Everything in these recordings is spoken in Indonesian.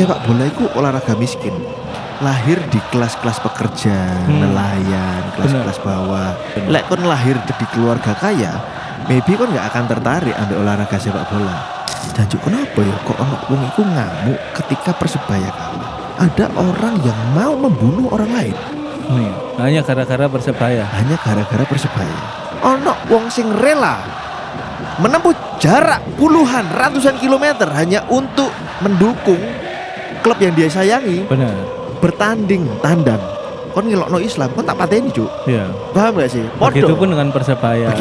sepak bola itu olahraga miskin. Lahir di kelas-kelas pekerja, nelayan, kelas-kelas bawah. Lek kon lahir di keluarga kaya, maybe kon gak akan tertarik ambil olahraga sepak bola. Janjuk kenapa ya kok wong iku ngamuk ketika Persebaya kalah? Ada orang yang mau membunuh orang lain. Hanya gara-gara Persebaya. Hanya gara-gara Persebaya. Ono wong sing rela menempuh jarak puluhan ratusan kilometer hanya untuk mendukung klub yang dia sayangi. Benar. Bertanding tandang. Kon ngelokno Islam, kon tak pateni, Cuk. Iya. Paham gak sih? Begitupun dengan Persebaya.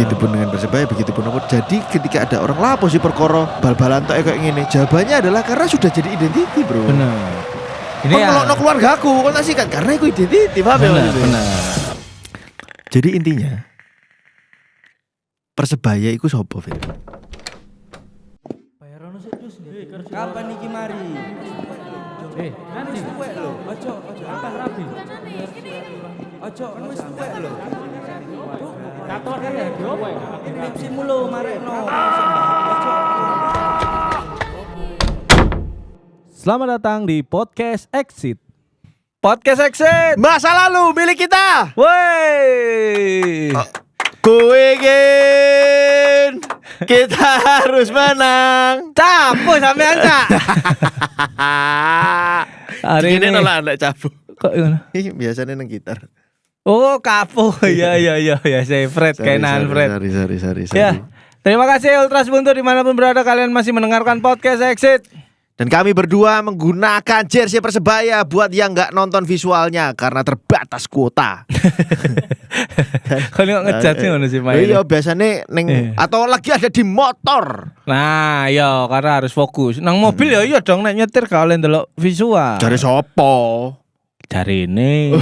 Begitupun aku. Jadi ketika ada orang lapo sih perkara bal-balan tok kayak ngene, jawabannya adalah karena sudah jadi identiti, Bro. Benar. Ini kon ngelokno keluargaku, kon tak sikat karena iku identiti, paham ya? Benar. Jadi intinya Persebaya iku sapa, Fit? Kapan iki mari? Wis tuwek lho. Ojo kapan rabi? Ojo wis tuwek lho. Katon ya, Bro. Skripsimu lho marekno. Ojo. Selamat datang di Podcast Exit. Podcast Exit. Masa lalu milik kita. Woi. Kuingin kita harus menang. Capu sampean, Cak. Hari ini nolak anak capu. kok gimana? Biasanya nang gitar. Oh, kapo. Ya, saya Fred, Kenan Fred. Sorry. Ya. Terima kasih Ultras Buntu dimanapun berada kalian masih mendengarkan Podcast Exit. Dan kami berdua menggunakan jersey Persebaya buat yang nggak nonton visualnya karena terbatas kuota. Kau nggak ngejat sih mana sih main? Iya biasanya neng atau lagi ada di motor. Nah, iya karena harus fokus. Nang mobil ya iya dong nek nyetir kalian delok visual. Cari sopo? Cari ini.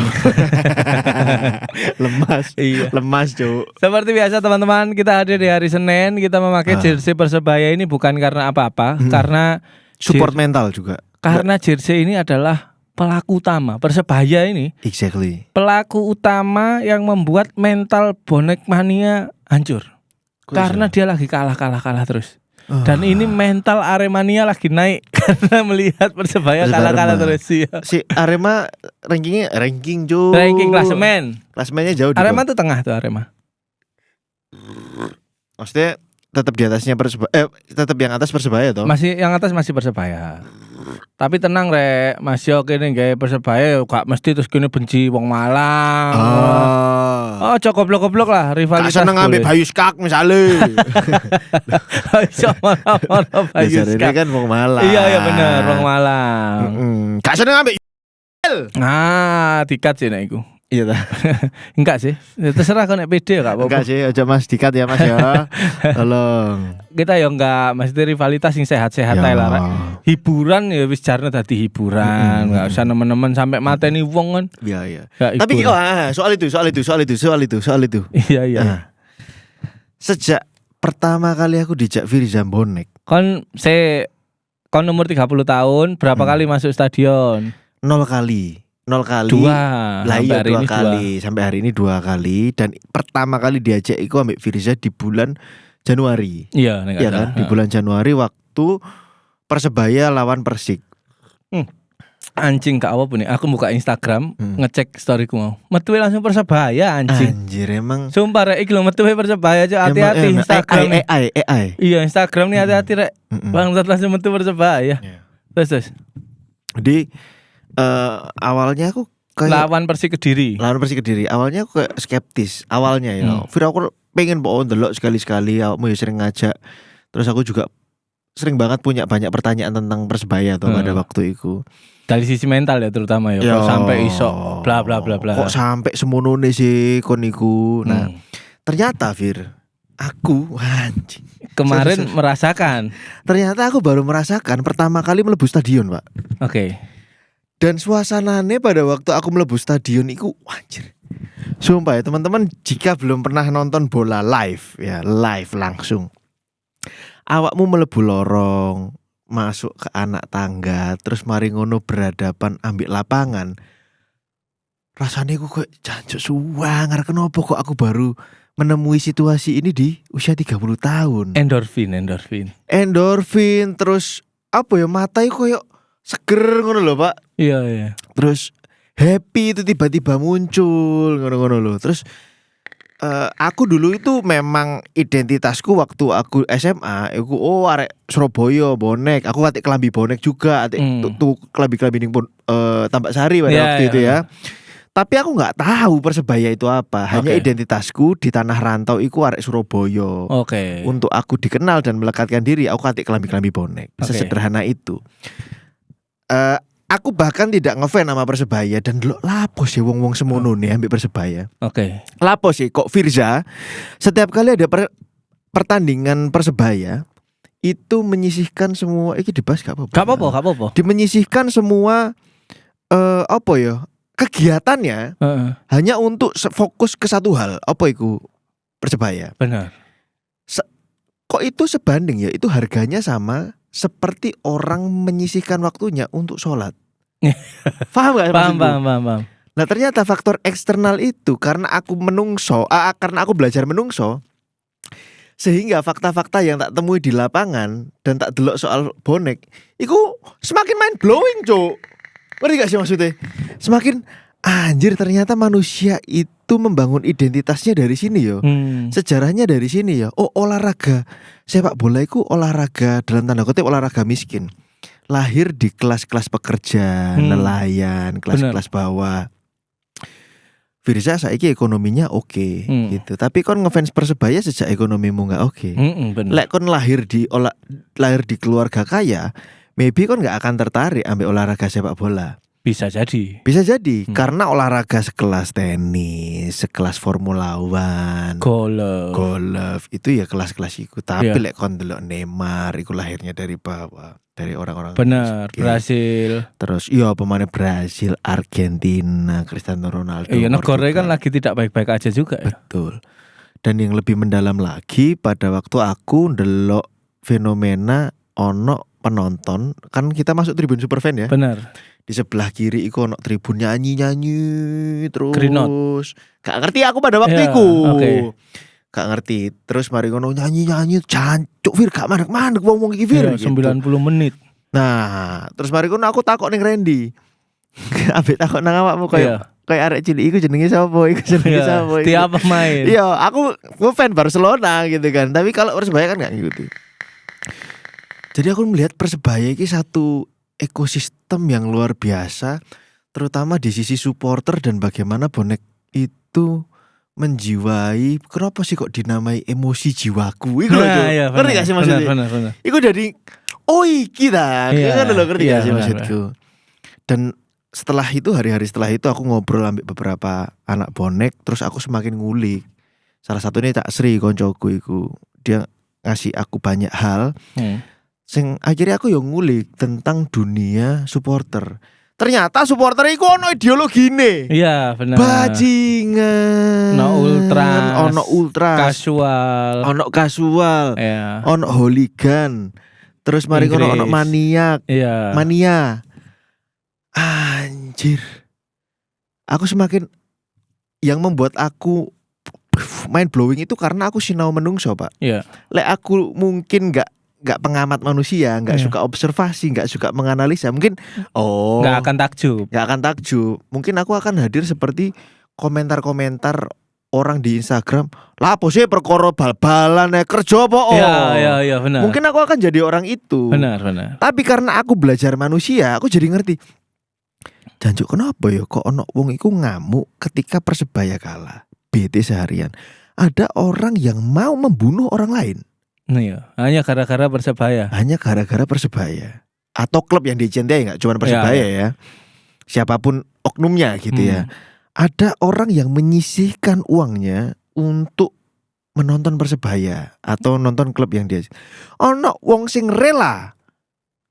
Lemas. Iya. Lemas, Cuk. Seperti biasa teman-teman, kita hadir di hari Senin. Kita memakai jersey Persebaya ini bukan karena apa-apa, karena Support mental juga. karena jersey ini adalah pelaku utama Persebaya ini. Exactly. Pelaku utama yang membuat mental bonek mania hancur. Karena dia lagi kalah terus. Dan ini mental Aremania lagi naik karena melihat Persebaya kalah terus. Iya. Si Arema ranking Cuk. Ranking klasemen. Klasemennya jauh di Arema bawah. tuh tengah tuh Arema. Maksudnya tetap di atasnya Persebaya, tetap yang atas Persebaya toh. Masih yang atas masih Persebaya. Tapi tenang rek, Mas Yo kene gawe Persebaya gak mesti terus kene benci wong Malang. Oh, goblok-goblok lah rivalitas. Seneng ngambil Bayu Skak misalnya. Iso mana Bayu Ini Skak. kan wong Malang. Iya bener, wong Malang. Gak seneng ngambil. Nah, dikat sih nek iku. Iya dah. Enggak sih. Ya, terserah kau nek PD gak apa-apa. Enggak sih, aja Mas dikat ya Mas ya. Tolong. Kita ya enggak, maksudnya rivalitas yang sehat-sehat Ya. ae lah. Rek. Hiburan ya wis jarne dadi hiburan, enggak usah nemen-nemen sampai mateni wong kan. Iya. Gak Tapi hiburan. soal itu. Iya. Nah, sejak pertama kali aku dijak Firza Bonek, Kon umur 30 tahun, berapa kali masuk stadion? 0 kali. Dua. Lah iya Sampai hari 2 ini kali. Sampai hari ini 2 kali. Dan pertama kali diajak iku ambek Firza di bulan Januari. Iya, nek Iya kan? Di bulan Januari waktu Persebaya lawan Persik. anjing gak apa-apa nih. Aku buka Instagram, ngecek storyku mau. Metuwe langsung Persebaya anjing. Anjir emang. Sumpah rek iki lho metuwe Persebaya aja hati-hati Instagram. AI. Iya, Instagram nih hati-hati rek. Bangsat langsung metu Persebaya. Terus. Jadi awalnya aku kayak Lawan Persik Kediri. Awalnya aku kayak skeptis. Awalnya ya. Fir aku pengen ndelok sekali-sekali. Aku ya sering ngajak. Terus aku juga sering banget punya banyak pertanyaan tentang Persebaya tuh pada waktu itu. Dari sisi mental ya terutama ya. Kok sampai iso bla bla bla bla. Kok sampai semonone sih kon iku. Nah, ternyata Fir, aku anjing. Kemarin merasakan. Ternyata aku baru merasakan pertama kali mlebu stadion, Pak. Oke. Dan suasananya pada waktu aku mlebu stadion iku anjir. Sumpah ya teman-teman, jika belum pernah nonton bola live langsung. Awakmu mlebu lorong, masuk ke anak tangga, terus mari ngono berhadapan ambil lapangan. Rasanya aku kayak jancuk suwangar, kenapa kok aku baru menemui situasi ini di usia 30 tahun. Endorfin. Endorfin terus apa ya, mata itu kayak seger ngono lho, Pak. Iya, iya. Terus happy itu tiba-tiba muncul ngono-ngono lho. Terus aku dulu itu memang identitasku waktu aku SMA, aku arek Surabaya bonek. Aku atik kelambi bonek juga, atik tuh kelambi-kelambi ning pun Tambak Sari pada waktu itu ya. Tapi aku nggak tahu Persebaya itu apa. Hanya identitasku di tanah rantau iku arek Surabaya. Oke. Untuk aku dikenal dan melekatkan diri, aku atik kelambi-kelambi bonek. Sesederhana itu. Aku bahkan tidak ngefans sama Persebaya dan lo lapos ya wong-wong semono nih ambil Persebaya. Oke. Lapos sih kok Firza setiap kali ada pertandingan Persebaya itu menyisihkan semua iki dibahas gak apa-apa. Gak apa-apa. Menyisihkan semua apa ya? Kegiatannya hanya untuk fokus ke satu hal. Apa itu Persebaya? Benar. Kok itu sebanding ya? Itu harganya sama seperti orang menyisihkan waktunya untuk sholat. Paham gak? Paham. Nah ternyata faktor eksternal itu karena aku menungso, karena aku belajar menungso, sehingga fakta-fakta yang tak temui di lapangan dan tak delok soal bonek, itu semakin mind blowing, Cuk. Ngerti gak sih maksudnya? Semakin anjir ternyata manusia itu membangun identitasnya dari sini yo. Sejarahnya dari sini ya. Oh, olahraga sepak bola itu olahraga dalam tanda kutip olahraga miskin. Lahir di kelas-kelas pekerja, nelayan, kelas-kelas bawah. Firza saiki ekonominya oke gitu. Tapi kon ngefans Persebaya sejak ekonomimu nggak oke. Lek kon lahir di keluarga kaya, maybe kon nggak akan tertarik ambil olahraga sepak bola. Bisa jadi karena olahraga sekelas tenis, sekelas Formula One, golf itu ya kelas-kelas itu. Tapi lek kon delok Neymar itu lahirnya dari bawah, dari orang-orang benar miskin. Brasil. Terus iya pemain Brasil, Argentina, Cristiano Ronaldo. Iya negara kan lagi tidak baik-baik aja juga ya. Betul. Dan yang lebih mendalam lagi pada waktu aku ndelok fenomena ono penonton, kan kita masuk tribun Superfan ya. Benar. Di sebelah kiri iku ono tribun nyanyi terus. Greenot. Gak ngerti aku pada waktu itu. Gak ngerti. Terus mari ngono nyanyi jancuk Fir gak mandek-mandek wong-wong iki Fir. 90 menit. Nah, terus mari ngono aku takok ning Randy. Ambek takok nang awakmu kayak arek cilik iku jenenge sapa? Iku jenenge sapa? Tiap pemain. Iya, aku ngefans Barcelona gitu kan. Tapi kalau Persebaya kan gak ngikuti. Jadi aku melihat Persebaya ini satu ekosistem yang luar biasa, terutama di sisi supporter dan bagaimana bonek itu menjiwai. Kenapa sih kok dinamai emosi jiwaku? Iku loh, ngerti gak sih maksudnya? Benar. Iku dari kita, kan lo ngerti gak sih maksudku? Dan setelah itu hari-hari setelah itu aku ngobrol ambil beberapa anak bonek, terus aku semakin ngulik. Salah satunya Cak Sri koncoku iku, dia ngasih aku banyak hal. Sing akhirnya aku yang ngulik tentang dunia supporter. Ternyata supporter iku ono ideologine. Iya, benar. Bajingan. Ono ultras. Kasual. Iya. Ono hooligan. Terus mari ono maniak. Iya. Mania. Anjir. Aku semakin yang membuat aku mind blowing itu karena aku sinau menungso, Pak. Iya. Lek aku mungkin gak pengamat manusia, nggak suka observasi, nggak suka menganalisa, mungkin nggak akan takjub. Mungkin aku akan hadir seperti komentar-komentar orang di Instagram. Lah apa sih perkara bal-balan kerja apa? Iya benar. Mungkin aku akan jadi orang itu. Benar. Tapi karena aku belajar manusia, aku jadi ngerti. Jancuk kenapa ya kok ono wong iku ngamuk ketika Persebaya kalah, bete seharian. Ada orang yang mau membunuh orang lain. Iya, hanya gara-gara Persebaya. Atau klub yang dicintai, nggak cuma Persebaya ya. Siapapun oknumnya gitu ya. Ada orang yang menyisihkan uangnya untuk menonton Persebaya atau nonton klub yang dia. Ono wong sing rela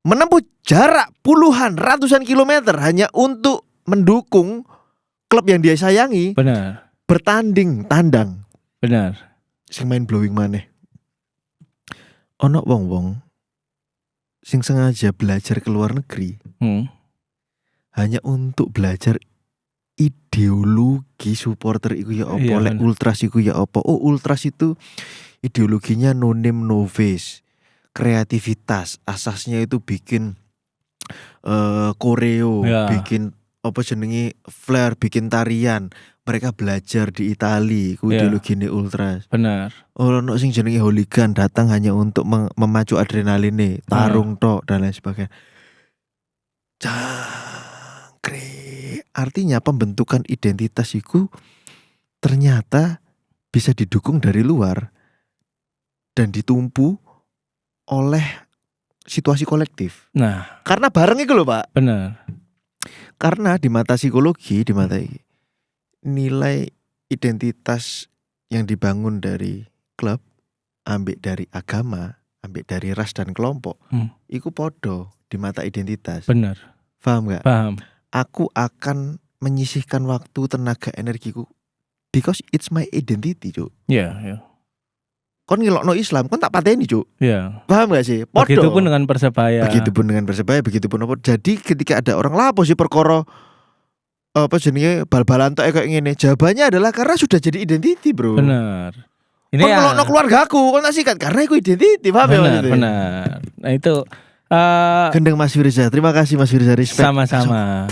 menempuh jarak puluhan ratusan kilometer hanya untuk mendukung klub yang dia sayangi. Benar. Tandang. Benar. Sing main blowing maneh. Ono wong-wong sing sengaja belajar ke luar negeri hanya untuk belajar ideologi supporter iku ya apa, lek ultras iku ya apa. Oh, ultras itu ideologinya no name no face, kreativitas, asasnya itu bikin koreo, Ya. bikin apa jenenge flare, bikin tarian. Mereka belajar di Itali, ku Ya. ideologine ultras. Benar. Ono sing jenenge hooligan datang hanya untuk memacu adrenaline, tarung tok dan lain sebagainya. Jangkrik. Artinya pembentukan identitas itu ternyata bisa didukung dari luar dan ditumpu oleh situasi kolektif. Nah, Karena bareng itu loh Pak. benar. Karena di mata psikologi, di mata nilai identitas yang dibangun dari klub, ambek dari agama, ambek dari ras dan kelompok, iku podo di mata identitas. Benar. Paham gak? Paham. Aku akan menyisihkan waktu, tenaga, energiku because it's my identity, Cuk. Ya, ya. Kon ngelokno Islam, kon tak pateni, Cuk. Ya. Paham gak sih? Podo. Begitupun dengan Persebaya. Begitupun dengan Persebaya, begitupun apa. Jadi ketika ada orang lapo sih perkara apa jenenge bal-balan tok kayak ngene, jawabannya adalah karena sudah jadi identity, Bro. Benar. Ini Kon ya. ngelokno keluargaku, kon tak sikat karena iku identity, paham ya Benar, maksudnya? benar. Nah itu Gendeng Mas Firza, terima kasih Mas Firza, respect. sama-sama.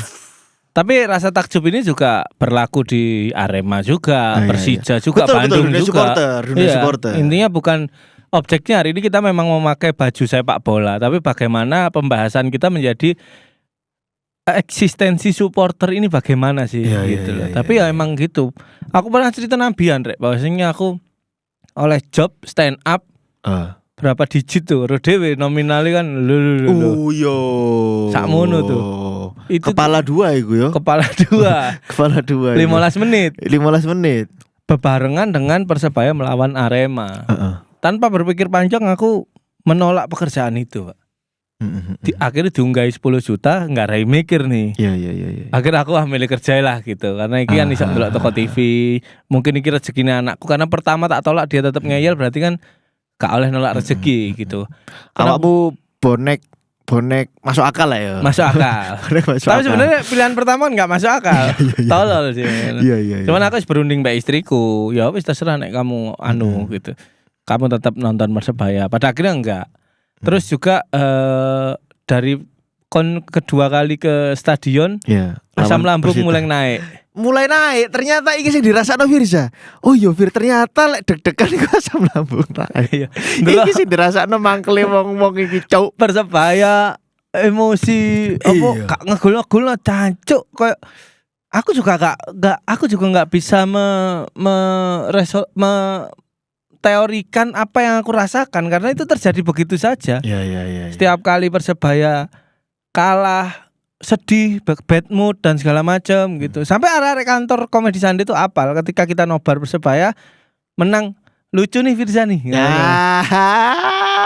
Tapi rasa takjub ini juga berlaku di Arema juga, Iya, Persija juga, Betul, Bandung dunia juga. supporter, dunia Iya, supporter. intinya bukan objeknya hari ini kita memang memakai baju sepak bola, tapi bagaimana pembahasan kita menjadi eksistensi supporter ini bagaimana sih Iya, gitu iya, loh. iya, Tapi iya. ya emang gitu. Aku pernah cerita Nabian, Rek, bahwasanya aku oleh job stand up berapa digit tuh, Rodewe nominalnya kan lu. Yo. Sakmono tuh. Itu Kepala dua iku yo. kepala dua Kepala dua. 15 menit 15 menit. bebarengan dengan Persebaya melawan Arema. Tanpa berpikir panjang aku menolak pekerjaan itu, Pak. Akhirnya diunggahi 10 juta, nggak rai mikir nih. Iya. Akhirnya aku milih kerja lah gitu. Karena iki kan iso ndelok toko TV. Mungkin iki rezekine anakku, karena pertama tak tolak dia tetap ngeyel, berarti kan gak oleh nolak rezeki gitu. Awakmu bonek masuk akal lah ya. Masuk akal. Bonek masuk Tapi akal. sebenarnya pilihan pertama kan nggak masuk akal. Tolol sih. Iya. Cuman aku wis berunding mbak istriku. Ya wis terserah nek kamu gitu. Kamu tetap nonton Persebaya. Pada akhirnya enggak. Terus juga dari kedua kali ke stadion, Iya. asam Lawan lambung Persita. mulai naik. Ternyata iki sing dirasakno Firza. Oh iya Fir, ternyata lek deg-degan iku asam lambung naik. Iya. Iki sing dirasakno mangkele wong-wong iki, Cuk. Persebaya emosi apa Iya. gak ngegol-ngegol cancuk kayak aku juga nggak bisa teorikan apa yang aku rasakan karena itu terjadi begitu saja. Iya. Setiap kali Persebaya kalah, sedih, bad mood dan segala macam gitu. Sampai arek-arek kantor Komedi Sandi itu apal ketika kita nobar Persebaya menang, lucu nih Firza nih. Ya.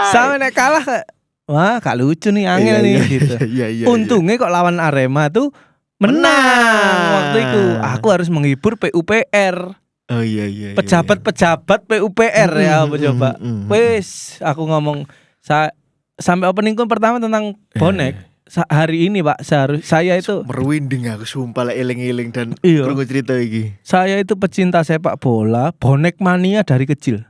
Sampai nek kalah kayak, wah gak lucu nih, angel nih gitu. Iya. Untungnya kok lawan Arema tuh menang waktu itu. Aku harus menghibur PUPR. Oh iya. Pejabat-pejabat PUPR ya apa coba. Wes aku ngomong sampai opening pun pertama tentang bonek. Hari ini Pak saya itu merwinding aku sumpah lah eling-eling dan Iya. krungu cerita iki. Saya itu pecinta sepak bola, bonek mania dari kecil.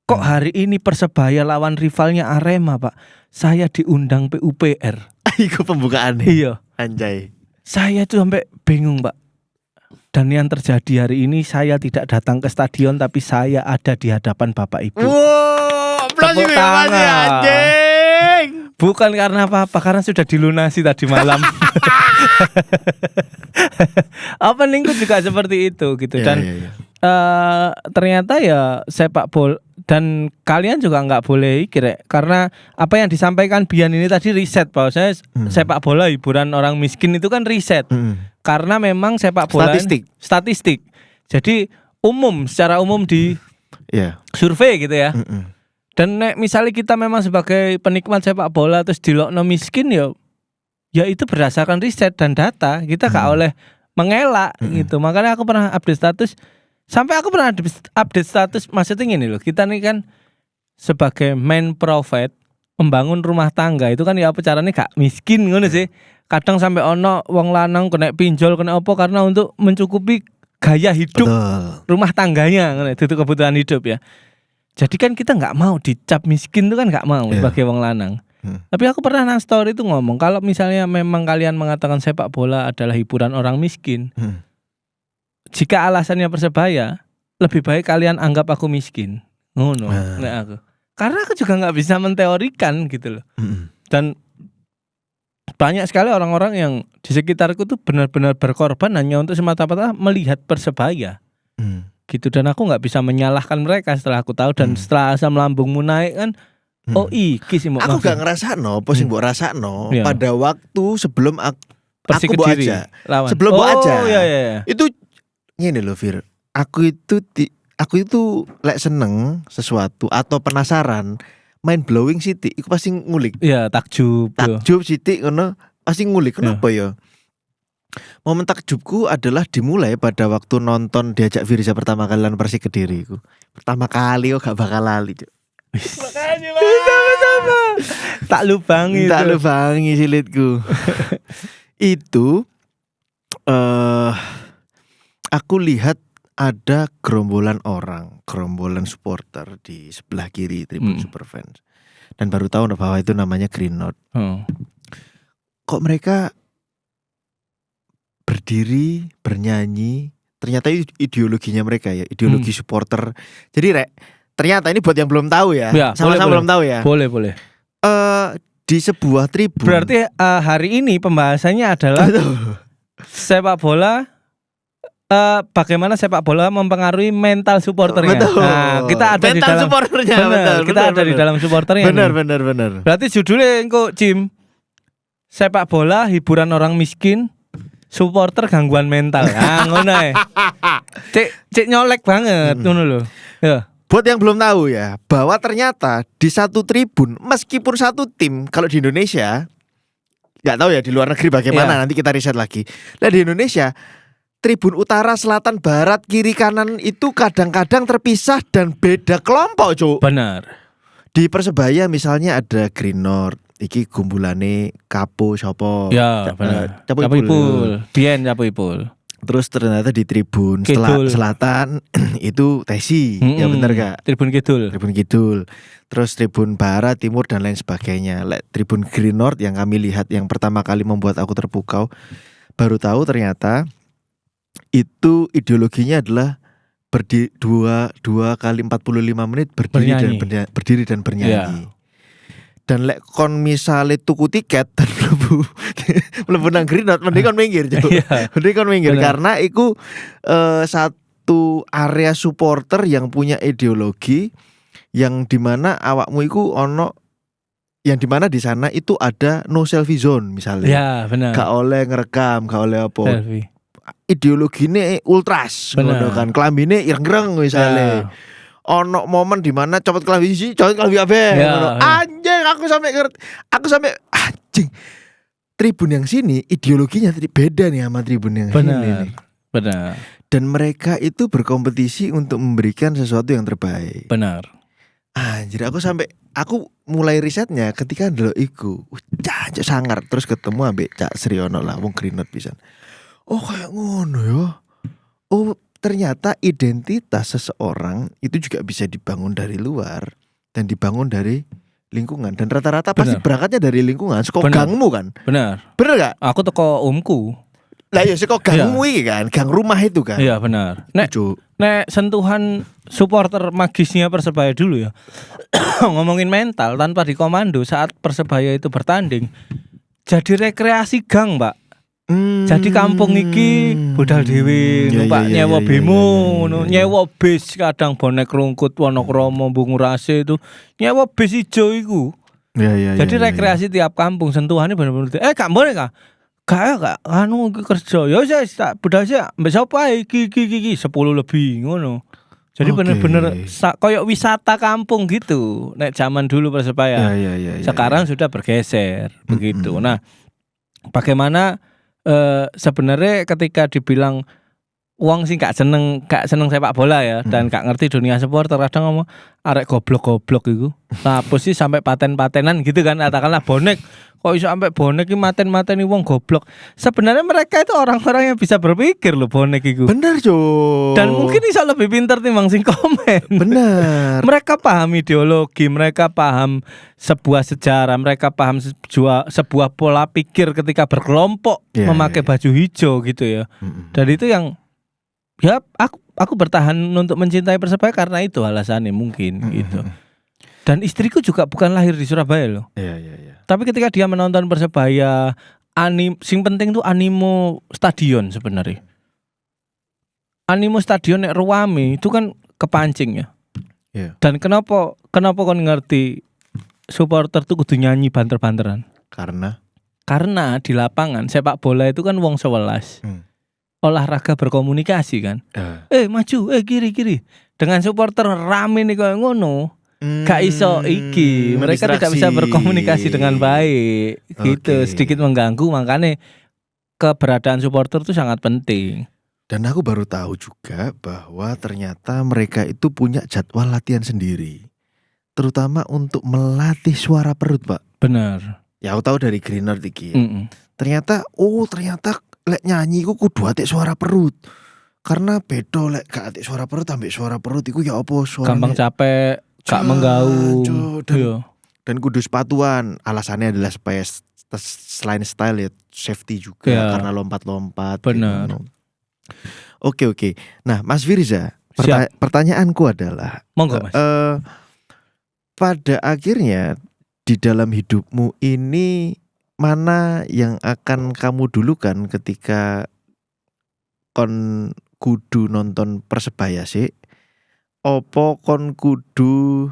Kok hari ini Persebaya lawan rivalnya Arema, Pak? Saya diundang PUPR. Iku pembukaan Iya. Anjay. Saya itu sampai bingung, Pak. Dan yang terjadi hari ini saya tidak datang ke stadion tapi saya ada di hadapan Bapak Ibu. Wow, Tepuk tangan. anjing. Bukan karena apa-apa, karena sudah dilunasi tadi malam. Openingku juga seperti itu gitu. Dan Iya. ternyata ya sepak bola dan kalian juga nggak boleh kira karena apa yang disampaikan Bian ini tadi riset bahwasanya sepak bola hiburan orang miskin itu kan riset. Karena memang sepak bola statistik. Jadi secara umum di survei gitu ya. Dan nek misalnya kita memang sebagai penikmat sepak bola terus dilokno miskin ya itu berdasarkan riset dan data. Kita gak oleh mengelak gitu. Makanya aku pernah update status. Sampai aku pernah update status, maksudnya gini loh. Kita nih kan sebagai main profit membangun rumah tangga itu kan ya apa caranya gak miskin ngono sih. Kadang sampai ono wong lanang kena pinjol kena apa karena untuk mencukupi gaya hidup rumah tangganya ngono itu kebutuhan hidup ya. Jadi kan kita nggak mau dicap miskin itu kan nggak mau sebagai wong lanang. Tapi aku pernah nang story itu ngomong kalau misalnya memang kalian mengatakan sepak bola adalah hiburan orang miskin, jika alasannya Persebaya, lebih baik kalian anggap aku miskin. Ngono, nek aku. Karena aku juga nggak bisa menteorikan gitu loh. Dan banyak sekali orang-orang yang di sekitarku tuh benar-benar berkorban hanya untuk semata-mata melihat Persebaya. Gitu, dan aku nggak bisa menyalahkan mereka setelah aku tahu dan setelah asam lambungmu naik kan. Oh iki sih aku gak ngerasakno, apa sing mbok rasakno Iya. pada waktu sebelum aku Persik mbok Kediri aja. lawan. Sebelum mbok aja. Iya. Itu ngene lho Fir. Aku itu lek seneng sesuatu atau penasaran main blowing sithik iku pasti ngulik. Iya, takjub. Takjub sithik ngono pasti ngulik. Kenapa ya? Momen takjubku adalah dimulai pada waktu nonton diajak Firza pertama kali lan Persik Kediri iku. Pertama kali kok gak bakal lali, Cuk. Makanya sama-sama. Tak lubangi Silitku. Itu aku lihat ada gerombolan supporter di sebelah kiri tribun Superfans. Dan baru tahu bahwa itu namanya Green Note. Kok mereka berdiri, bernyanyi, ternyata ideologinya mereka ya, ideologi supporter. Jadi ternyata ini buat yang belum tahu ya, sama-sama belum tahu ya. Boleh. Di sebuah tribun. Berarti hari ini pembahasannya adalah sepak bola. Bagaimana sepak bola mempengaruhi mental supporternya. Betul. Nah, kita ada mental di dalam supporternya. kita ada di dalam supporternya. Benar. Berarti judulnya engko Jim, sepak bola hiburan orang miskin, supporter gangguan mental. Ah, ngono ae. Cek nyolek banget ngono lho. Ya. Buat yang belum tahu ya, bahwa ternyata di satu tribun meskipun satu tim, kalau di Indonesia nggak tahu ya di luar negeri bagaimana, nanti kita riset lagi. Nah di Indonesia tribun utara, selatan, barat, kiri, kanan itu kadang-kadang terpisah dan beda kelompok, Cuk. Benar. Di Persebaya misalnya ada Green North, iki gumbulane Kapo Sopo. Ya, benar. Capo Ipul. Bien Capo Ipul. Terus ternyata di tribun Kidul. selatan itu Tesi, ya benar gak? Tribun Kidul. Tribun Kidul. Terus tribun barat, timur dan lain sebagainya. Tribun Green North yang kami lihat yang pertama kali membuat aku terpukau, baru tahu ternyata itu ideologinya adalah dua kali 45 menit berdiri dan bernyanyi. Ya. Dan lek kon misale tuku tiket dan mlebu nang Green Note mending kon minggir, Cuk. Mending kon minggir karena iku satu area supporter yang punya ideologi yang dimana awakmu iku ono yang dimana di sana itu ada no selfie zone misalnya. Ya, benar. Gak oleh ngerekam, gak oleh apa. Selfie. Ideologine ultras, ngono kan. Klambine ireng-ireng misalnya. Ya. Ono momen di mana copot klambi siji, copot klambi abe. Anjing, aku sampai anjing. Tribun yang sini ideologinya beda nih sama tribun yang sini. Benar. Dan mereka itu berkompetisi untuk memberikan sesuatu yang terbaik. Benar. Anjir, aku mulai risetnya ketika ndelok iku. Cak sangar terus ketemu ambek Cak Sriono lah wong Green Note pisan. Oh kayak ngono ya. Oh ternyata identitas seseorang itu juga bisa dibangun dari luar dan dibangun dari lingkungan. Dan rata-rata pasti berangkatnya dari lingkungan. Seko gangmu kan. Benar gak? Aku teko omku. Lah ya seko gangmu iki kan, gang rumah itu kan. Iya benar. Nek sentuhan supporter magisnya Persebaya dulu ya. Ngomongin mental tanpa dikomando saat Persebaya itu bertanding. Jadi rekreasi gang, Mbak. Jadi kampung iki budal dhewe, numpak nyewa bemo, nyewa bis kadang bonek rungkut Wonokromo Bungurase itu nyewa bis ijo iku. Jadi rekreasi tiap kampung sentuhannya bener-bener. Gak boleh kah? Gak anu kerja. Ya wis tak budal sih mbek sapa iki 10 lebih ngono. Jadi bener-bener koyok wisata kampung gitu. Nek zaman dulu Persebaya. Sekarang sudah bergeser begitu. Nah, bagaimana sebenarnya ketika dibilang wong sing gak seneng sepak bola ya dan gak ngerti dunia supporter kadang ngomong arek goblok iku. Apa sih sampai paten-patenan gitu kan, katakanlah bonek. Kok iso sampai bonek iki maten-mateni wong goblok. Sebenarnya mereka itu orang-orang yang bisa berpikir loh bonek iku. Bener, Cuk. Dan mungkin iso lebih pintar timbang sing komen. bener. Mereka paham ideologi, mereka paham sebuah sejarah, mereka paham sebuah pola pikir ketika berkelompok Iya, memakai iya. baju hijau gitu ya. Dan itu yang ya aku bertahan untuk mencintai Persebaya karena itu alasannya mungkin gitu. Dan istriku juga bukan lahir di Surabaya loh. Iya. Tapi ketika dia menonton Persebaya, sing penting tuh animo stadion sebenarnya. Animo stadion nek ruame itu kan kepancing ya. Iya. Dan kenapa kon ngerti supporter tuh kudu nyanyi banter-banteran? Karena di lapangan sepak bola itu kan wong 11. Olahraga berkomunikasi kan. Maju, kiri. Dengan supporter rame nih kayak ngono. Gak iso iki. Mereka tidak bisa berkomunikasi dengan baik. Gitu, sedikit mengganggu, makanya keberadaan supporter itu sangat penting. Dan aku baru tahu juga bahwa ternyata mereka itu punya jadwal latihan sendiri. Terutama untuk melatih suara perut, Pak. Benar. Ya aku tahu dari Greener iki. Mm-mm. Ternyata lek nyanyi ku kudu atik suara perut. Karena beda lek gak atik suara perut ambek suara perut iku ya apa suaranya Gampang capek, gak menggaung. Iya. Dan kudu sepatuan. Alasannya adalah supaya selain style ya safety juga Iya. karena lompat-lompat. Benar. Gitu. Oke. Nah, Mas Firza, Siap. pertanyaanku adalah Monggo Mas. pada akhirnya di dalam hidupmu ini mana yang akan kamu dulukan ketika kon kudu nonton Persebaya sih? Opo kon kudu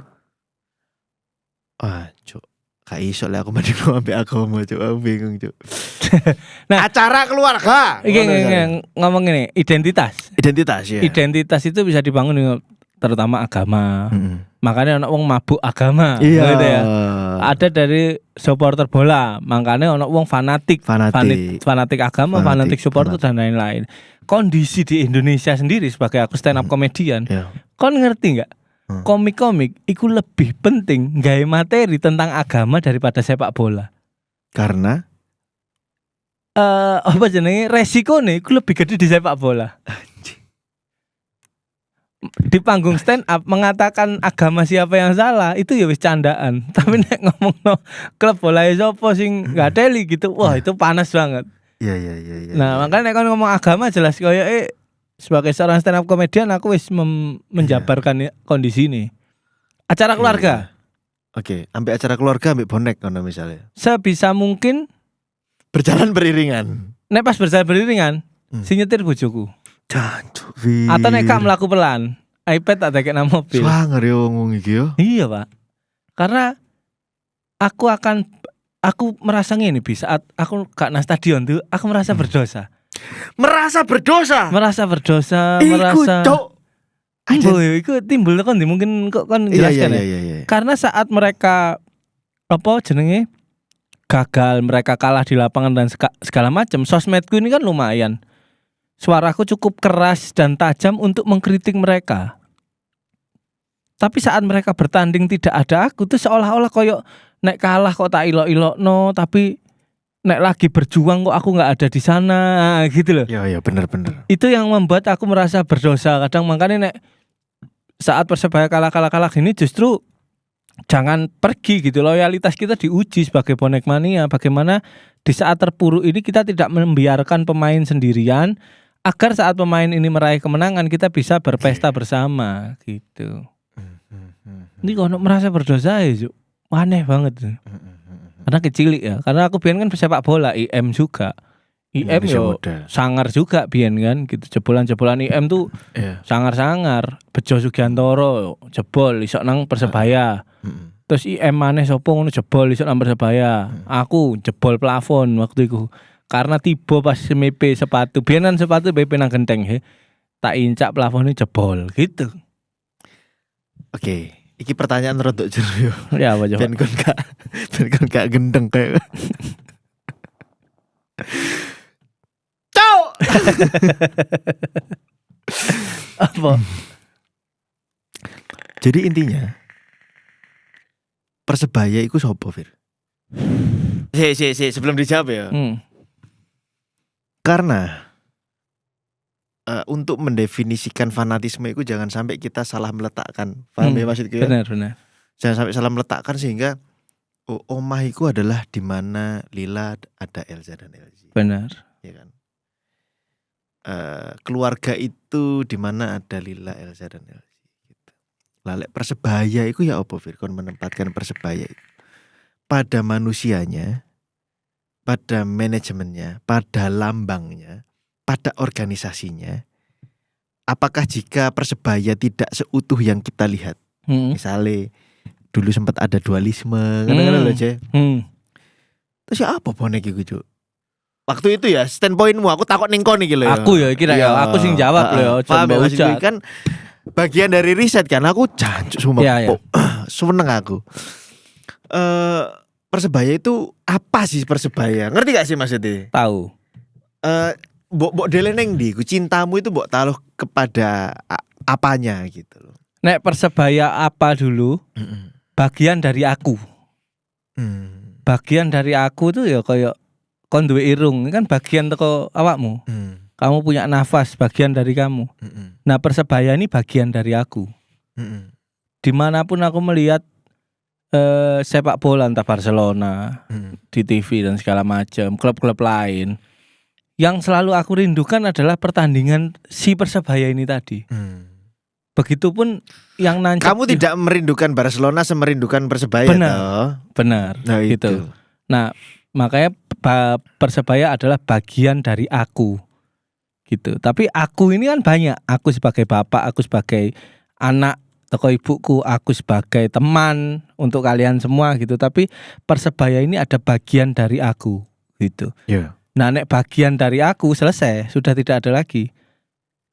Cuk, gak iso lah aku mandi ambek agama, Cuk. Aku bingung, Cuk. Nah, acara keluarga. Iki ngomong ini identitas. Identitas ya. Identitas itu bisa dibangun dengan terutama agama. Mm-mm. Makanya ono wong mabuk agama Iya. gitu ya. Ada dari supporter bola, makanya ono wong fanatik agama, fanatik supporter dan lain-lain. Kondisi di Indonesia sendiri sebagai aku stand up komedian, Iya. kon ngerti nggak? Komik-komik itu lebih penting gawe materi tentang agama daripada sepak bola. Karena Apa jenenge resiko nih iku lebih gede di sepak bola. Di panggung stand up mengatakan agama siapa yang salah itu ya wis candaan. Tapi nek ngomong no klub bola sapa sing gak teli gitu, wah itu panas banget. Iya. Nah, makanya nek kon ngomong agama jelas koyo sebagai seorang stand up komedian aku wis menjabarkan kondisi ini. Acara keluarga. Oke, ambek acara keluarga ambek bonek kono misalnya. Sebisa mungkin Berjalan beriringan. nek pas berjalan beriringan sing nyetir bojoku. Jancuk. Atau nek gak mlaku pelan, iPad tak dekek nang mobil. Swanger yo ngomong iki yo. Iya Pak. Karena aku merasa ngene bi saat aku gak nang stadion tuh aku merasa berdosa. Merasa berdosa. Merasa Iku, Cuk. Iku timbul kon mungkin kok kon jelaskan ya. Iya. Karena saat mereka apa jenenge gagal, mereka kalah di lapangan dan segala macam, sosmedku ini kan lumayan. Suaraku cukup keras dan tajam untuk mengkritik mereka. Tapi saat mereka bertanding tidak ada aku tuh seolah-olah koyo nek kalah kok tak ilok-ilokno, tapi nek lagi berjuang kok aku nggak ada di sana gitu loh. Iya bener. Itu yang membuat aku merasa berdosa. Kadang makanya nek saat Persebaya kalah gini justru jangan pergi gitu. Loyalitas kita diuji sebagai bonek mania. Bagaimana di saat terpuruk ini kita tidak membiarkan pemain sendirian, agar saat pemain ini meraih kemenangan kita bisa berpesta bersama gitu. Ini kalau merasa berdosa ya, aneh banget. Karena kecil ya. Karena aku biyen kan pesepak bola, IM juga. IM yo sangar juga biyen kan gitu. Jebolan-jebolan IM tuh sangar-sangar. Bejo Sugiantoro jebol isok nang Persebaya. Terus IM maneh sapa ngono jebol isok nang Persebaya. Aku jebol plafon waktu itu. Karena tiba pas mepe sepatu. Biyen kan sepatu BP nang genteng he. Tak incak plafonnya jebol gitu. Oke, iki pertanyaan rodok jero yo. Ya apa coba? Ben kon gak gendeng kayak. Cuk. Apa? Jadi intinya Persebaya iku sopo, Fir? Sebelum dijawab ya. Karena untuk mendefinisikan fanatisme itu jangan sampai kita salah meletakkan. Paham ya maksudku ya? Benar. Jangan sampai salah meletakkan sehingga omah itu adalah di mana Lila ada Elza dan LG. Benar. Ya kan? Keluarga itu di mana ada Lila, Elza dan LG. Gitu. Lalu Persebaya itu ya apa, Fir? Kon menempatkan Persebaya itu pada manusianya, pada manajemennya, pada lambangnya, pada organisasinya. Apakah jika Persebaya tidak seutuh yang kita lihat, misalnya dulu sempat ada dualisme, kadang-kadang loh, Cek. Terus ya apa bonek iku, Cuk? Waktu itu ya standpointmu, aku takut ning kon iki lho. Aku ya kira ya, aku sing jawab lho, coba ucap. Kan bagian dari riset kan, aku jancuk semua. Ya. Seneng aku. Persebaya itu apa sih Persebaya? Ngerti gak sih maksudnya? Tahu. Mbok dele neng ndi? Cintamu itu mbok taruh kepada apanya gitu loh. Nek Persebaya apa dulu? Bagian dari aku. Bagian dari aku tuh ya kayak kon duwe irung, kan bagian teko awakmu. Kamu punya nafas, bagian dari kamu. Nah, Persebaya ini bagian dari aku. Dimanapun aku melihat sepak bola entah Barcelona di TV dan segala macam, klub-klub lain, yang selalu aku rindukan adalah pertandingan si Persebaya ini tadi. Begitupun yang nancap. Kamu tidak merindukan Barcelona semerindukan Persebaya. Benar. Nah, gitu. Nah, makanya Persebaya adalah bagian dari aku. Gitu. Tapi aku ini kan banyak. Aku sebagai bapak, aku sebagai anak toko ibuku, aku sebagai teman untuk kalian semua gitu. Tapi Persebaya ini ada bagian dari aku gitu. Nah, nek bagian dari aku selesai, sudah tidak ada lagi.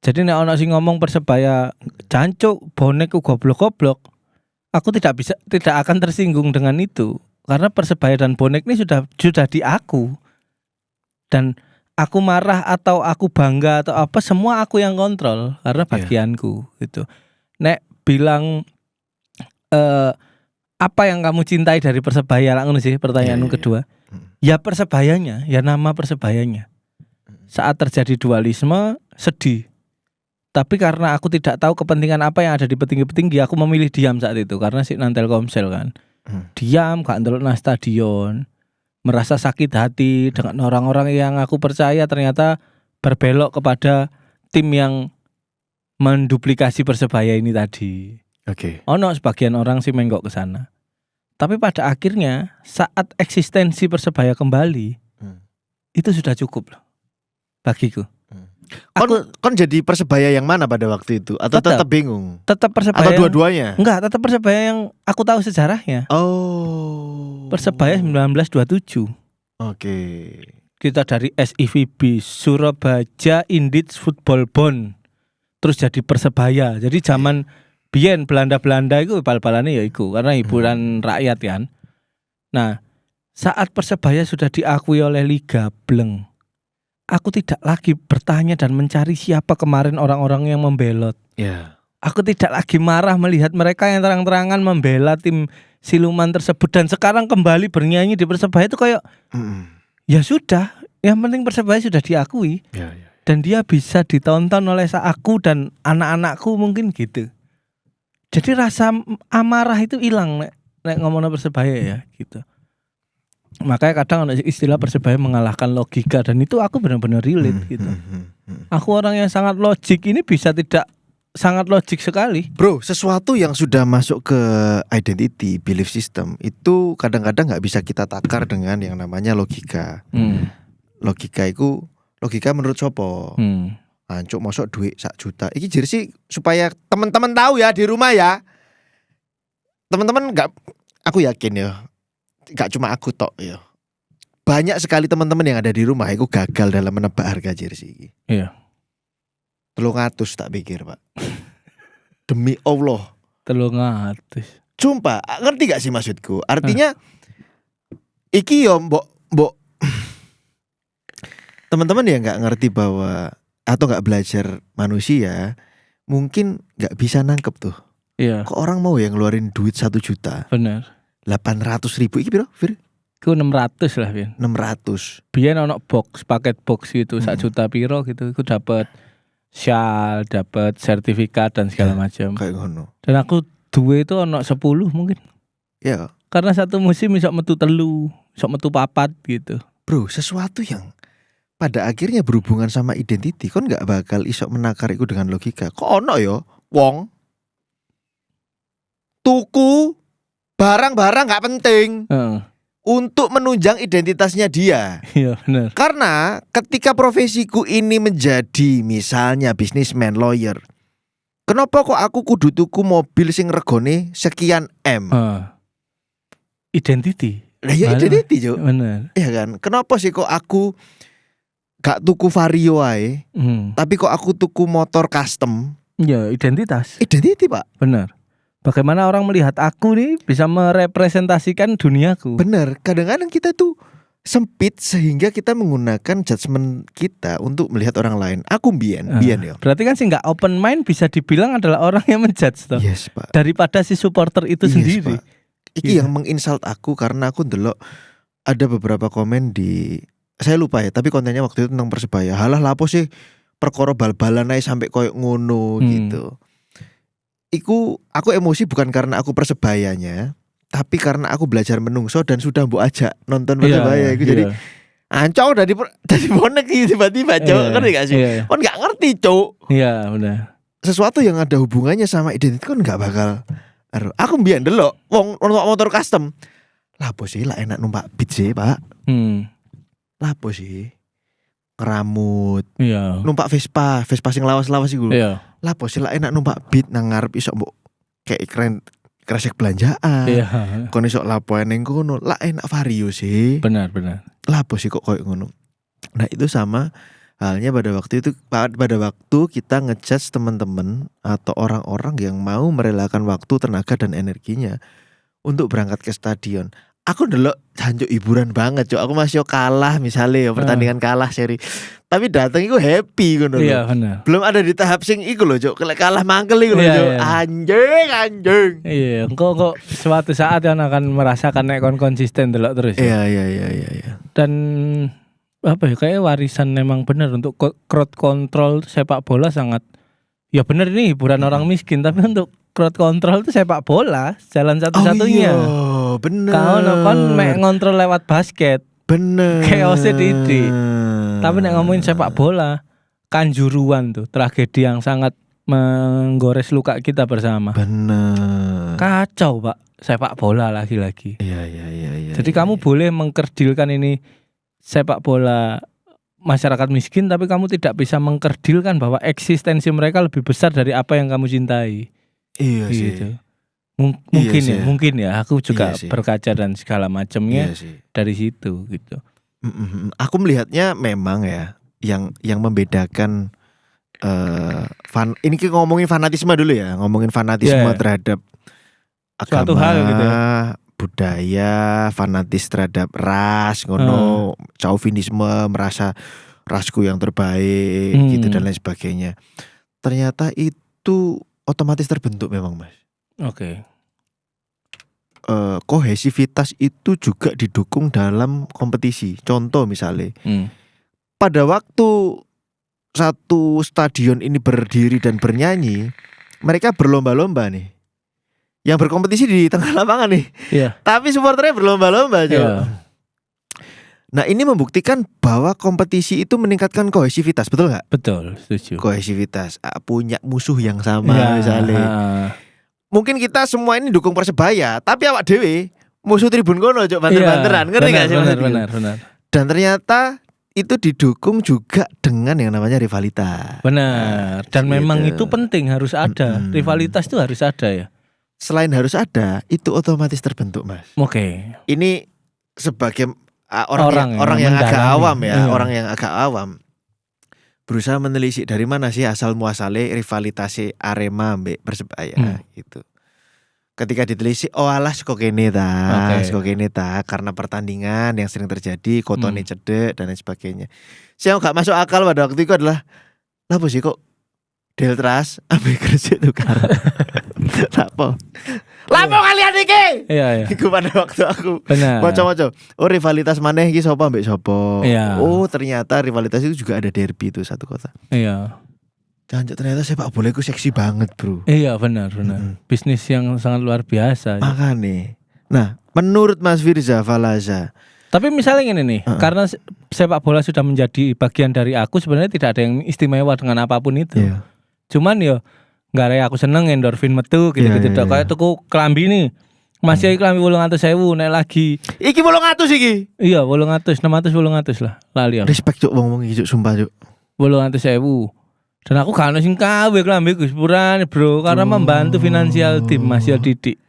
Jadi nek ono sing ngomong Persebaya jancuk, bonek goblok-goblok, aku tidak akan tersinggung dengan itu. Karena Persebaya dan bonek ini sudah di aku. Dan aku marah atau aku bangga atau apa, semua aku yang kontrol karena bagianku gitu. Nek bilang apa yang kamu cintai dari Persebaya, langsung sih pertanyaanmu kedua. Ya Persebayanya, ya nama Persebayanya. Saat terjadi dualisme, sedih. Tapi karena aku tidak tahu kepentingan apa yang ada di petinggi-petinggi, aku memilih diam saat itu karena si Nantel Komsel kan. Diam, gak ndelok nang stadion. Merasa sakit hati dengan orang-orang yang aku percaya ternyata berbelok kepada tim yang menduplikasi Persebaya ini tadi. Ono sebagian orang sih menggok ke sana. Tapi pada akhirnya saat eksistensi Persebaya kembali, itu sudah cukup loh bagiku. Kon jadi Persebaya yang mana pada waktu itu? Atau tetap bingung? Tetap Persebaya. Atau dua-duanya? Enggak, tetap Persebaya yang aku tahu sejarahnya. Persebaya 1927. Kita dari SIVB Surabaya Indies Football Bond, terus jadi Persebaya. Jadi zaman biyen Belanda itu bal-balane ya iku karena hiburan rakyat kan. Nah, saat Persebaya sudah diakui oleh Liga Bleng, aku tidak lagi bertanya dan mencari siapa kemarin orang-orang yang membelot. Aku tidak lagi marah melihat mereka yang terang-terangan membela tim siluman tersebut. Dan sekarang kembali bernyanyi di Persebaya itu kayak ya sudah, yang penting Persebaya sudah diakui. Dan dia bisa ditonton oleh aku dan anak-anakku mungkin gitu. Jadi rasa amarah itu hilang nek ngomongin Persebaya ya gitu. Makanya kadang ada istilah Persebaya mengalahkan logika, dan itu aku benar-benar relate gitu. Aku orang yang sangat logik, ini bisa tidak sangat logik sekali. Bro, sesuatu yang sudah masuk ke identity, belief system, itu kadang-kadang gak bisa kita takar dengan yang namanya logika. Logika itu, logika menurut sopo? Ancuk masuk duit 1 juta. Iki jadi sih supaya teman-teman tahu ya di rumah ya. Teman-teman aku yakin ya, gak cuma aku tok ya. Banyak sekali teman-teman yang ada di rumah itu gagal dalam menebak harga jersey. 300 tak pikir, Pak. Demi Allah. 300. Sumpah, ngerti gak sih maksudku? Artinya iki yo mbok teman-teman ya nggak ngerti bahwa atau nggak belajar manusia mungkin nggak bisa nangkep tuh. Iya, Kok orang mau yang ngeluarin duit 1 juta bener. 800.000 iki piro Fir? Iku 600 lah, Vin. 600. Biyen ono paket box gitu, 1 Hmm. juta piro gitu, iku dapat shawl, dapat sertifikat dan segala macam. Kayak ngono. Dan aku duwe itu ono 10 mungkin. Ya, Karena satu musim iso metu 3, iso metu 4 gitu. bro, sesuatu yang pada akhirnya berhubungan sama identiti kon nggak bakal iso menakar iku dengan logika. Kok ono yo wong tuku barang-barang nggak penting Heeh. untuk menunjang identitasnya dia. Iya, bener. Karena ketika profesiku ini menjadi misalnya businessman, lawyer, kenapa kok aku kudu tuku mobil sing regone sekian M? Identity. Lah ya Malah. identiti, Cuk. Bener. Iya kan? Kenapa sih kok aku gak tuku Vario ae, tapi kok aku tuku motor custom? Ya, identitas. Identiti, Pak. Bener. Bagaimana orang melihat aku nih bisa merepresentasikan duniaku. Bener. Kadang-kadang kita tuh sempit sehingga kita menggunakan judgement kita untuk melihat orang lain. Aku biyen ya. Berarti kan sih nggak open mind bisa dibilang adalah orang yang menjudge toh. Yes, Pak. Daripada si supporter itu Yes, sendiri. Pak. Iki yang menginsult aku karena aku ndelok ada beberapa komen di, saya lupa ya, tapi kontennya waktu itu tentang Persebaya. Halah lapo sih perkara bal-balan ae sampai koyo ngono gitu. Iku aku emosi bukan karena aku Persebayanya, tapi karena aku belajar menungso dan sudah mbok ajak nonton Persebaya. Iku jadi ancol dari bonek iki tiba-tiba cok, ngerti gak sih? Kon gak ngerti cok. Iya, benar. Sesuatu yang ada hubungannya sama identitas kan gak bakal. Aku mbiyen ndelok wong motor custom. Lah apa sih lah enak numpak Beat sih, Pak. Lah apa sih? Ngeramut. Iya. Numpak Vespa sing lawas-lawas iku. Iya. Lah apa sih lah enak numpak Beat nang ngarep iso mbok kayak keren kresek belanjaan. Iya. Kon iso lapo ning kono. Lah enak Vario sih. Benar. Lah apa sih kok koyo ngono. Nah, itu sama halnya pada waktu kita ngejudge teman-teman atau orang-orang yang mau merelakan waktu, tenaga dan energinya untuk berangkat ke stadion. Aku ndelok hancur hiburan banget, Cuk. Aku masih kalah misalnya ya pertandingan kalah seri. Tapi datang iku happy ngono lho. Iya, benar. Belum ada di tahap sing iku lho, Cuk. Kalah mangkel iku lho, Iya, Cuk. iya. Anjing. Iya, engkau suatu saat kan akan merasakan nek kon konsisten delok terus. Ya. Iya. Dan apa ya, kayak warisan memang benar untuk crowd control sepak bola sangat, ya benar ini hiburan orang miskin, tapi untuk crowd control itu sepak bola jalan satu-satunya. Oh iya, bener. Kau kon mek ngontrol lewat basket, bener. chaosnya didik. Tapi nek ngomongin sepak bola, Kanjuruan tuh tragedi yang sangat menggores luka kita bersama. Bener. Kacau, Pak, sepak bola lagi-lagi. Iya. Jadi kamu boleh mengkerdilkan ini sepak bola masyarakat miskin, tapi kamu tidak bisa mengkerdilkan bahwa eksistensi mereka lebih besar dari apa yang kamu cintai. Iya Gitu. sih. Mungkin ya. Aku juga Iya sih. berkaca dan segala macamnya Iya sih. dari situ gitu. Aku melihatnya memang ya yang membedakan ini kita ngomongin fanatisme dulu ya, ngomongin fanatisme Yeah. terhadap Suatu agama, hal gitu ya. budaya, fanatis terhadap ras, ngono, chauvinisme, merasa rasku yang terbaik, gitu dan lain sebagainya. Ternyata itu otomatis terbentuk memang, Mas. Oke. Kohesivitas itu juga didukung dalam kompetisi. Contoh misalnya, pada waktu satu stadion ini berdiri dan bernyanyi, mereka berlomba-lomba nih. Yang berkompetisi di tengah lapangan nih. Iya. Tapi supporternya berlomba-lomba, Cok. Iya. Nah, ini membuktikan bahwa kompetisi itu meningkatkan kohesivitas, betul nggak? Betul, setuju. Kohesivitas, punya musuh yang sama Ya, misalnya. Mungkin kita semua ini dukung Persebaya, tapi awak dewe musuh tribun kono, Cok, banter-banteran, ngerti nggak sih maksudnya? Benar. Dan ternyata itu didukung juga dengan yang namanya rivalitas. Benar. Dan memang itu penting, harus ada. Rivalitas itu harus ada ya. Selain harus ada, itu otomatis terbentuk, Mas. Oke. Ini sebagai Orang yang agak mendalami. awam ya, Iya. orang yang agak awam berusaha menelisik dari mana sih asal muasale rivalitas Arema mbek Persebaya gitu. Ketika ditelisik, oh alah kok kene ta, karena pertandingan yang sering terjadi, kotone cedek dan lain sebagainya. Saya gak masuk akal pada waktu itu adalah, lah apa sih kok Deltras ambek Gresik tukar. Lapo kalian iki? Iya. Iku pada waktu aku Benar. maca-maca. Oh rivalitas maneh iki sapa mbek sapa. Iya. Oh ternyata rivalitas itu juga ada derby itu satu kota. Iya. Jangan ternyata sepak bola itu seksi banget bro. Iya benar. Bisnis yang sangat luar biasa. Makanya. Nah menurut Mas Firza Falaza. Tapi misalnya ini nih, karena sepak bola sudah menjadi bagian dari aku, sebenarnya tidak ada yang istimewa dengan apapun itu. Iya. Cuman yo nggak ada aku seneng endorfin metu gitu-gitu. Iya. Kayak tuku kelambi nih. Masih klambi 800.000 naik lagi. Iki 800 iki. Iya, 800, 600 lah. Lali aku. Respect cuk wong-wong iki cuk sumpah cuk. 800.000. Dan aku gak ono sing kawe klambi Gus Purane, Bro, karena membantu finansial tim Mas Yo Didik.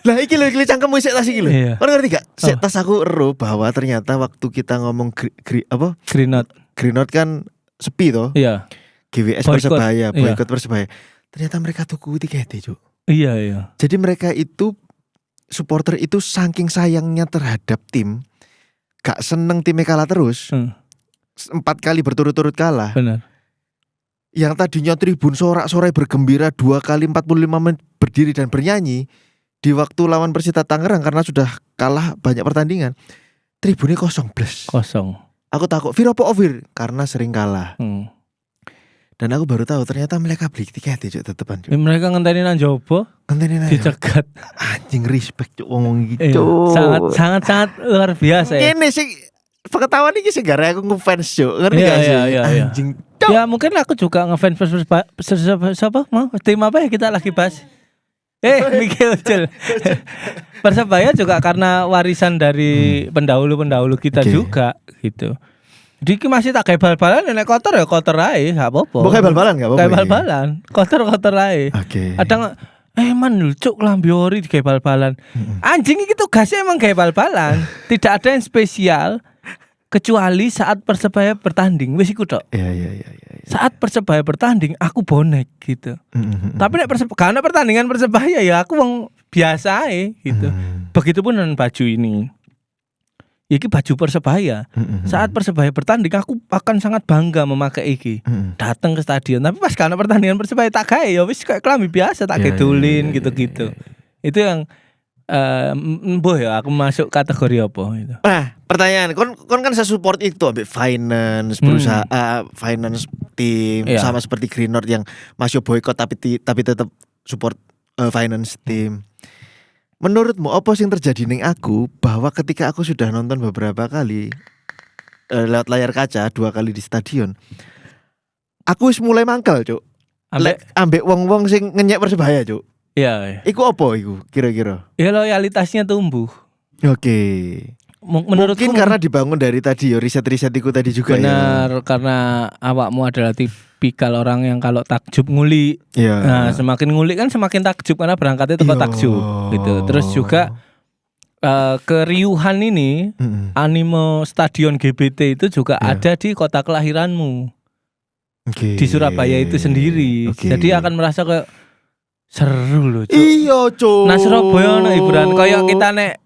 Lah iki lho cangkemmu sik tas iki lho. Iya. Kau ngerti gak? Sik tas aku ero bahwa ternyata waktu kita ngomong Green Note. Green Note kan sepi toh. Iya. GWS Boykot. Persebaya, Iya. boykot Persebaya. Ternyata mereka tuku tiketnya cuk. Iya. Jadi mereka itu supporter itu saking sayangnya terhadap tim, gak seneng timnya kalah terus. 4 kali berturut-turut kalah. Benar. Yang tadinya tribun sorak-sorai bergembira 2 kali 45 menit berdiri dan bernyanyi, di waktu lawan Persita Tangerang karena sudah kalah banyak pertandingan, tribunnya kosong. Aku takut Vir apa Ovir karena sering kalah. Dan aku baru tahu ternyata mereka beli tiket ya tetepan. Mereka ngenteni nang jopo, Ngenteni aja. dicegat. Anjing respect cuk ngomong gitu. Iya, sangat luar biasa ya. Ini sih pengetahuan ini sih gara aku ngefans cuk. Ngerti gak sih? Iya. Anjing. Cuk. Ya mungkin aku juga ngefans siapa? Mau tim apa ya kita lagi bahas? Mikir Ucil. Persebaya juga karena warisan dari pendahulu-pendahulu kita juga gitu. Jadi masih tak kayak bal-balan nek kotor ya kotor ae, gak apa-apa. Bukan bal-balan gak apa-apa. Kayak bal-balan, kotor ae. Oke. Kadang man lucu klambi ori di kayak bal-balan. Anjing iki tugasnya emang kayak bal-balan. Tidak ada yang spesial kecuali saat Persebaya bertanding. Wis iku tok. Iya. Saat Persebaya bertanding aku bonek gitu. Tapi nek karena pertandingan Persebaya ya aku wong biasa ae gitu. Begitupun dengan baju ini. Iki baju Persebaya. Saat Persebaya bertanding aku akan sangat bangga memakai iki. Datang ke stadion. Tapi pas karena pertandingan Persebaya tak gawe ya wis kayak kelambi biasa tak gedulin gitu-gitu. Itu yang mbuh ya aku masuk kategori apa itu. Nah, pertanyaan, kon kan saya support itu ambek finance, berusaha finance tim Iya. sama seperti Green Note yang masih boykot tapi tetap support finance tim. Menurutmu apa sih yang terjadi ning aku bahwa ketika aku sudah nonton beberapa kali lewat layar kaca 2 kali di stadion, aku wis mulai mangkel, Cuk. Ambek wong-wong sing ngenyek Persebaya, Cuk. Iya. Iku apa iku kira-kira? Ya loyalitasnya tumbuh. Oke. Menurutku Mungkin karena dibangun dari tadi ya riset-riset iku tadi juga benar, karena awakmu adalah tipikal orang yang kalau takjub nguli. ya. Nah, semakin nguli kan semakin takjub karena berangkatnya tempat Iya. takjub gitu. Terus juga keriuhan ini, anime stadion GBT itu juga Iya. ada di kota kelahiranmu. Oke. Di Surabaya itu sendiri. Oke. Jadi akan merasa kayak seru loh, Cuk. Iya, Cuk. Nah, Surabaya ono hiburan kayak kita nek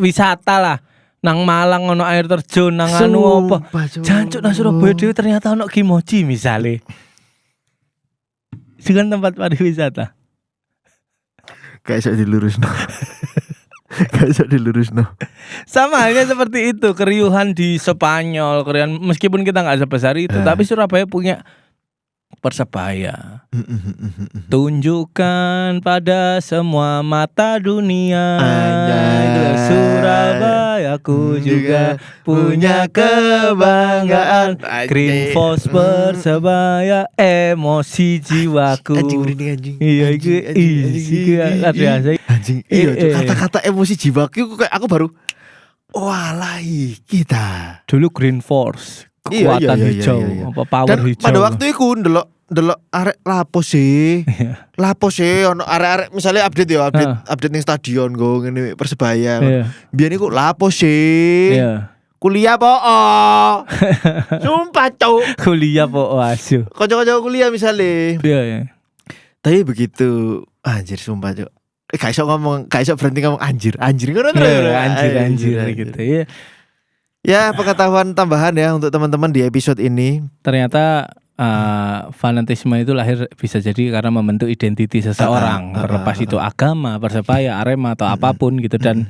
wisata lah. Nang Malang ono air terjun, nang anu apa. Jancuk nang Surabaya dhewe ternyata ono Kimochi misale. Itu kan tempat pariwisata. Kayak iso dilurusno. Sama halnya seperti itu, keriuhan di Spanyol, keriuhan meskipun kita nggak sebesar itu, tapi Surabaya punya Persebaya. Tunjukkan pada semua mata dunia. Surabayaku juga punya kebanggaan. Green Force Persebaya, emosi jiwaku. Anjing merinding anjing. Iya, iki biasa. Anjing. Iya, Cuk. Kata-kata emosi jiwaku kayak aku baru walah kita. Dulu Green Force, kekuatan hijau, apa power Dan hijau. pada waktu itu ndelok arek lapo sih ono arek misalnya update ya update ning stadion go ngene Persebaya. Biyen iku lapo sih? Iya. Kuliah po. Sumpah, Cuk. Kuliah po asu. Kanca-kanca kuliah misalnya. Iya. Tapi begitu anjir sumpah, Cuk. Gak iso berhenti ngomong anjir ngono Anjir gitu ya. Ya, pengetahuan tambahan ya untuk teman-teman di episode ini. Ternyata fanatisme itu lahir bisa jadi karena membentuk identiti seseorang, terlepas itu agama, Persebaya, Arema atau apapun gitu. Dan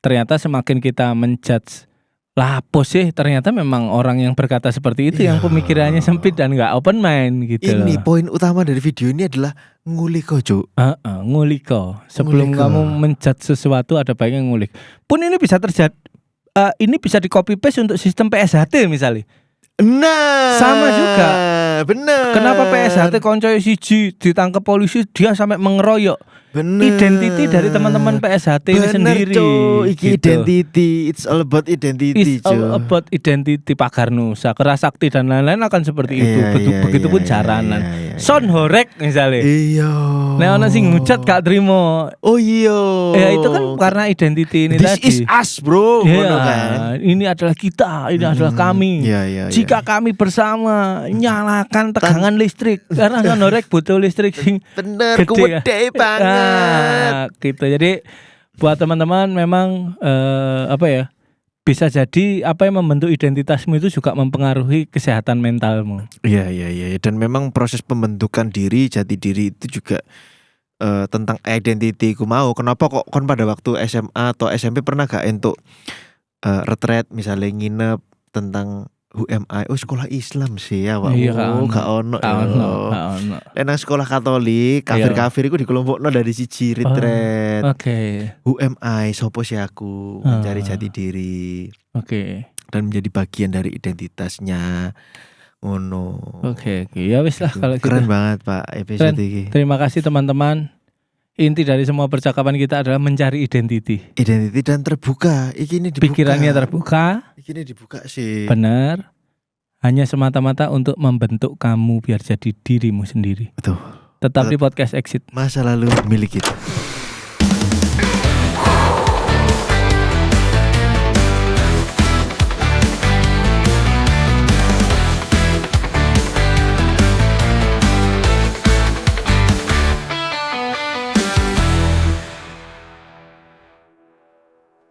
ternyata semakin kita menjudge lapo sih, ternyata memang orang yang berkata seperti itu yang pemikirannya sempit dan nggak open mind gitu. Ini poin utama dari video ini adalah ngulik Cuk. Nguliko. Sebelum Nguliko. kamu menjudge sesuatu ada baiknya ngulik. Pun ini bisa terjadi, ini bisa di copy paste untuk sistem PSHT misalnya. Nah, Sama juga. Bener. Kenapa PSHT koncoy siji ditangkap polisi dia sampai mengeroyok? Bener. Identiti dari teman-teman PSHT ini sendiri. Iki gitu. identity, it's all about identity, It's all about identity. Pagar Nusa, Kerasakti dan lain-lain akan seperti itu. Begitupun jaranan. Son Horek misalnya. Iya. Nah, ono sing ngucat gak trimo. Oh iya. Ya itu kan karena identiti ini This tadi. is us, bro. Ya, Ngono kan. ini adalah kita, ini adalah kami. Iya. Jika kami bersama nyalakan tegangan listrik, karena Son Horek butuh listrik sing bener, gede, gede banget. Gitu. Jadi buat teman-teman memang bisa jadi apa yang membentuk identitasmu itu juga mempengaruhi kesehatan mentalmu. Iya. Dan memang proses pembentukan diri, jati diri itu juga tentang identity ku mau. Kenapa kok kon pada waktu SMA atau SMP pernah gak untuk retret misalnya nginep tentang who am I? Oh sekolah Islam sih ya Pak. Iya, gak ono. Nang sekolah Katolik, kafir-kafir iku dikelompokno dari siji retret. Oke. Who am I? Sopo sih aku? Mencari jati diri. Oke. Dan menjadi bagian dari identitasnya. Ngono. Oke. Ya wis lah kalau Keren gitu. banget Pak episode ini. Terima kasih teman-teman. Inti dari semua percakapan kita adalah mencari identiti. Identiti dan terbuka. Iki ini dibuka. Pikirannya terbuka. Iki ini dibuka sih. Benar. Hanya semata-mata untuk membentuk kamu biar jadi dirimu sendiri. Betul. Tetap di podcast Exit. Masa lalu milik kita.